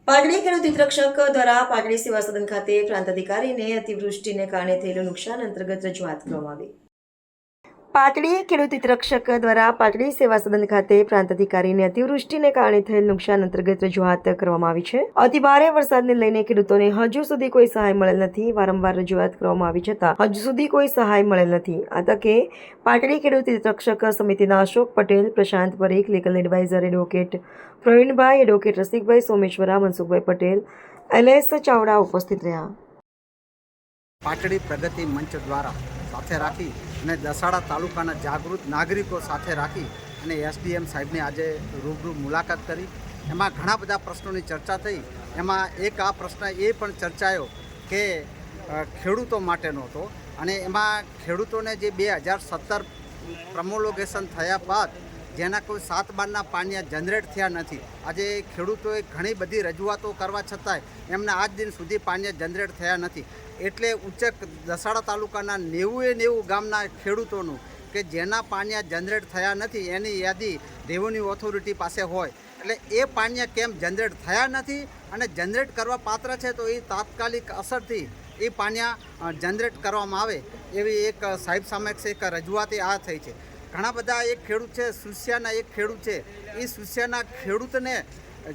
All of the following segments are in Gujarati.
પાટડી ખેડૂત હિતરક્ષક દ્વારા પાટડી સેવા સદન ખાતે પ્રાંત અધિકારીને અતિવૃષ્ટિને કારણે થયેલું નુકસાન અંતર્ગત રજૂઆત કરવામાં આવી। પાટડી ખેડૂત હિતરક્ષક દ્વારા પાટડી સેવા સદન ખાતે પ્રાંત અધિકારીને અતિવૃષ્ટિને કારણે થયેલ નુકસાન અંતર્ગત રજૂઆત કરવામાં આવી છે। અતિભારે વરસાદને લઈને ખેડૂતોને હજુ સુધી કોઈ સહાય મળેલ નથી। વારંવાર રજૂઆત કરવામાં આવી છતાં હજુ સુધી કોઈ સહાય મળેલ નથી। આ તકે પાટડી ખેડૂત હિતરક્ષક સમિતિના Ashok Patel, Prashant Parikh, legal adviser advocate Pravinbhai, advocate Rasikbhai Someshwara, Mansukhbhai Patel, LS Chavda ઉપસ્થિત રહ્યા। પાટડી પ્રગતિ મંચ દ્વારા સાથે રાખી અને દસાડા તાલુકાના જાગૃત નાગરિકો સાથે રાખી અને SDM સાહેબની આજે રૂબરૂ મુલાકાત કરી। એમાં ઘણા બધા પ્રશ્નોની ચર્ચા થઈ। એમાં એક આ પ્રશ્ન એ પણ ચર્ચાયો કે ખેડૂતો માટેનો હતો અને એમાં ખેડૂતોને જે 2017 પ્રમોલોગેશન થયા બાદ જેના કોઈ 7/12ના પાણીયા જનરેટ થયા નથી। આજે ખેડૂતોએ ઘણી બધી રજૂઆતો કરવા છતાંય એમને આજ દિન સુધી પાણીયા જનરેટ થયા નથી। એટલે ઉચ્ચક દસાડા તાલુકાના 90 ગામના ખેડૂતોનું કે જેના પાણીયા જનરેટ થયા નથી એની યાદી રેવન્યુ ઓથોરિટી પાસે હોય। એટલે એ પાણીયા કેમ જનરેટ થયા નથી અને જનરેટ કરવા પાત્ર છે તો એ તાત્કાલિક અસરથી એ પાણીયા જનરેટ કરવામાં આવે એવી એક સાહેબ સમક્ષ એક રજૂઆત આ થઈ છે। ઘણા બધા એક ખેડૂત છે, સુસ્યાના એક ખેડૂત છે, એ સુસ્યાના ખેડૂતને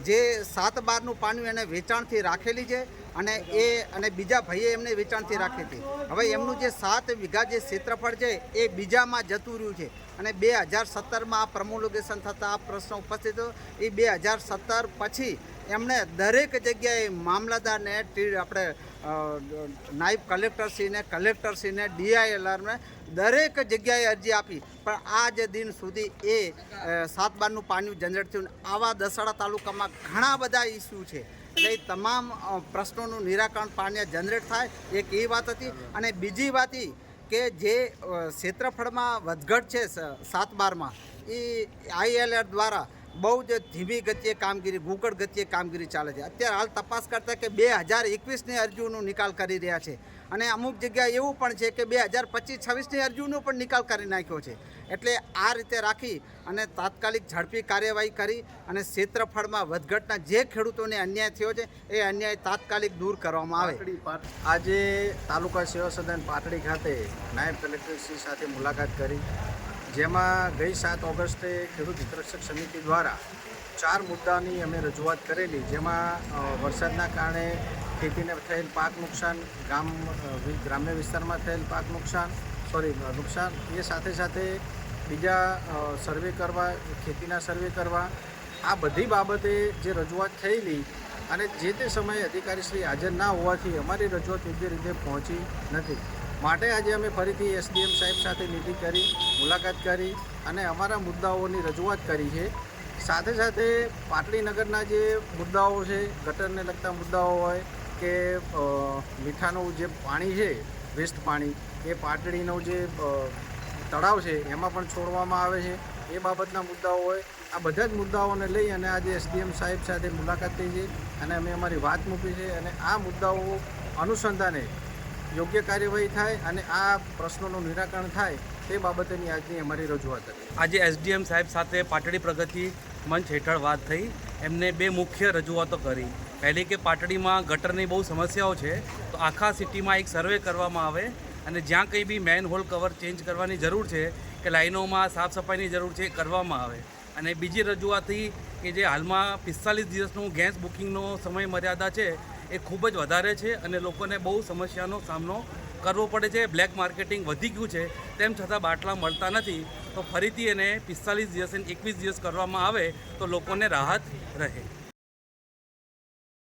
જે 7/12નું પાણી એને વેચાણથી રાખેલી છે અને બીજા ભાઈએ એમને વેચાણથી રાખી હતી। હવે એમનું જે 7 વીઘા જે ક્ષેત્રફળ છે એ બીજામાં જતું રહ્યું છે અને 2017માં આ પ્રમોલોગેશન થતાં આ પ્રશ્ન ઉપસ્થિત થયો। એ 2017 પછી એમણે દરેક જગ્યાએ મામલતદારને, આપણે નાયબ કલેક્ટરશ્રીને, DILRને દરેક જગ્યાએ અરજી આપી, પણ આજ દિન સુધી એ 7/12નું પાણી જનરેટ થયું। આવા દસાડા તાલુકામાં ઘણા બધા ઇસ્યુ છે। એટલે એ તમામ પ્રશ્નોનું નિરાકરણ પાણી જનરેટ થાય, એક એ વાત હતી। અને બીજી વાત એ કે જે ક્ષેત્રફળમાં વધઘટ છે 7/12માં એ ILR દ્વારા બહુ જ ધીમી ગતિએ કામગીરી, ગુકળ ગતિએ કામગીરી ચાલે છે। અત્યારે હાલ તપાસ કરતાં કે 2021ની અરજીઓનો નિકાલ કરી રહ્યા છે અને અમુક જગ્યાએ એવું પણ છે કે 2025-26ની અરજીઓનો પણ નિકાલ કરી નાખ્યો છે। એટલે આ રીતે રાખી અને તાત્કાલિક ઝડપી કાર્યવાહી કરી અને ક્ષેત્રફળમાં વધઘટના જે ખેડૂતોને અન્યાય થયો છે એ અન્યાય તાત્કાલિક દૂર કરવામાં આવે। આજે તાલુકા સેવા સદન પાટડી ખાતે નાયબ કલેક્ટરશ્રી સાથે મુલાકાત કરી, જેમાં ગઈ 7 ઓગસ્ટે ખેડૂત હિતરક્ષક સમિતિ દ્વારા 4 મુદ્દાની અમે રજૂઆત કરેલી। જેમાં વરસાદના કારણે ખેતીને થયેલ પાક નુકસાન, ગ્રામ્ય વિસ્તારમાં થયેલ પાક નુકસાન, એ સાથે બીજા સર્વે કરવા, ખેતીના સર્વે કરવા, આ બધી બાબતે જે રજૂઆત થયેલી અને જે તે સમયે અધિકારીશ્રી હાજર ના હોવાથી અમારી રજૂઆત યોગ્ય રીતે પહોંચી નથી। માટે આજે અમે ફરીથી SDM સાહેબ સાથે મીટિંગ કરી, મુલાકાત કરી અને અમારા મુદ્દાઓની રજૂઆત કરી છે। સાથે પાટડી નગરના જે મુદ્દાઓ છે, ગટરને લગતા મુદ્દાઓ હોય કે મીઠાનું જે પાણી છે, વેસ્ટ પાણી, એ પાટડીનું જે તળાવ છે એમાં પણ છોડવામાં આવે છે, એ બાબતના મુદ્દાઓ હોય। આ બધા જ મુદ્દાઓને લઈ અને આજે SDM સાહેબ સાથે મુલાકાત થઈ છે અને અમે અમારી વાત મૂકી છે અને આ મુદ્દાઓ અનુસંધાને યોગ્ય કાર્યવાહી થાય અને આ પ્રશ્નોનું નિરાકરણ થાય તે બાબતેની આજની અમારી રજૂઆત હતી। આજે SDM સાહેબ સાથે પાટડી પ્રગતિ મંચ હેઠળ વાત થઈ। એમને 2 મુખ્ય રજૂઆતો કરી। પહેલી કે પાટડીમાં ગટરની બહુ સમસ્યાઓ છે, તો આખા સિટીમાં એક સર્વે કરવામાં આવે અને જ્યાં કંઈ બી મેન હોલ કવર ચેન્જ કરવાની જરૂર છે કે લાઈનોમાં સાફ સફાઈની જરૂર છે એ કરવામાં આવે। અને બીજી રજૂઆત કે જે હાલમાં 45 દિવસનું ગેસ બુકિંગનો સમય મર્યાદા છે એ ખૂબ જ વધારે છે અને લોકોને બહુ સમસ્યાનો સામનો કરવો પડે છે। બ્લેક માર્કેટિંગ વધી ગયું છે, તેમ છતાં બાટલા મળતા નથી। તો ફરીથી એને 45 દિવસ અને 21 દિવસ કરવામાં આવે તો લોકોને રાહત રહે।